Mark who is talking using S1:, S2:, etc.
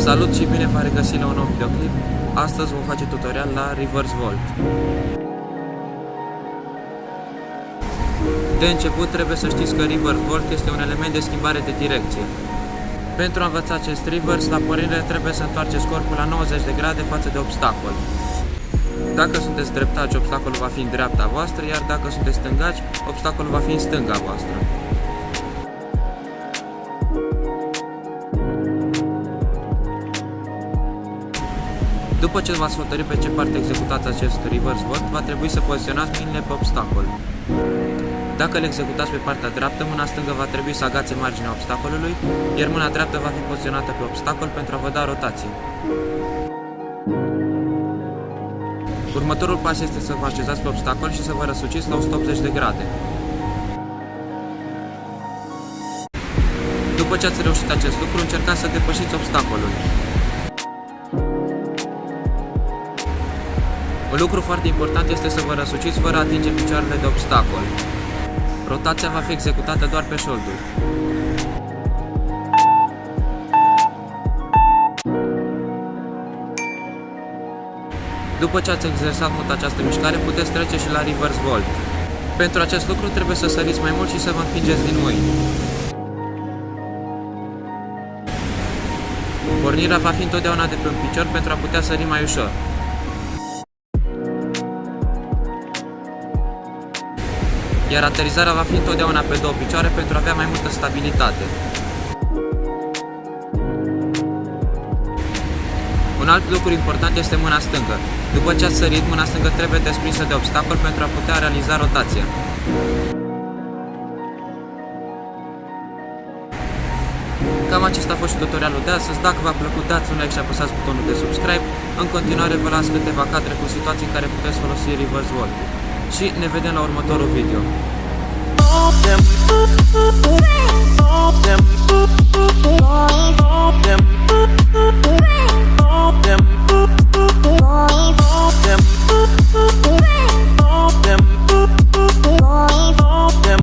S1: Salut și bine v-am regăsit la un nou videoclip. Astăzi vom face tutorial la Reverse Volt. De început trebuie să știți că Reverse Volt este un element de schimbare de direcție. Pentru a învăța acest reverse, la pornire trebuie să întoarceți corpul la 90 de grade față de obstacol. Dacă sunteți dreptaci, obstacolul va fi în dreapta voastră, iar dacă sunteți stângaci, obstacolul va fi în stânga voastră. După ce v-ați hotărât pe ce parte executați acest reverse volt, va trebui să poziționați mâinile pe obstacol. Dacă îl executați pe partea dreaptă, mâna stângă va trebui să agațe marginea obstacolului, iar mâna dreaptă va fi poziționată pe obstacol pentru a vă da rotație. Următorul pas este să vă așezați pe obstacol și să vă răsuciți la 180 de grade. După ce ați reușit acest lucru, încercați să depășiți obstacolul. Un lucru foarte important este să vă răsuciți fără a atinge picioarele de obstacol. Rotația va fi executată doar pe șolduri. După ce ați exersat mult această mișcare, puteți trece și la Reverse Volt. Pentru acest lucru trebuie să săriți mai mult și să vă împingeți din mâini. Pornirea va fi întotdeauna de pe un picior pentru a putea sări mai ușor. Iar aterizarea va fi întotdeauna pe două picioare pentru a avea mai multă stabilitate. Un alt lucru important este mâna stângă. După ce ați sărit, mâna stângă trebuie desprinsă de obstacol pentru a putea realiza rotația. Cam acesta a fost și tutorialul de astăzi. Dacă v-a plăcut, dați un like și apăsați butonul de subscribe. În continuare vă las câteva cadre cu situații în care puteți folosi Reverse Volt. Și ne vedem la următorul video.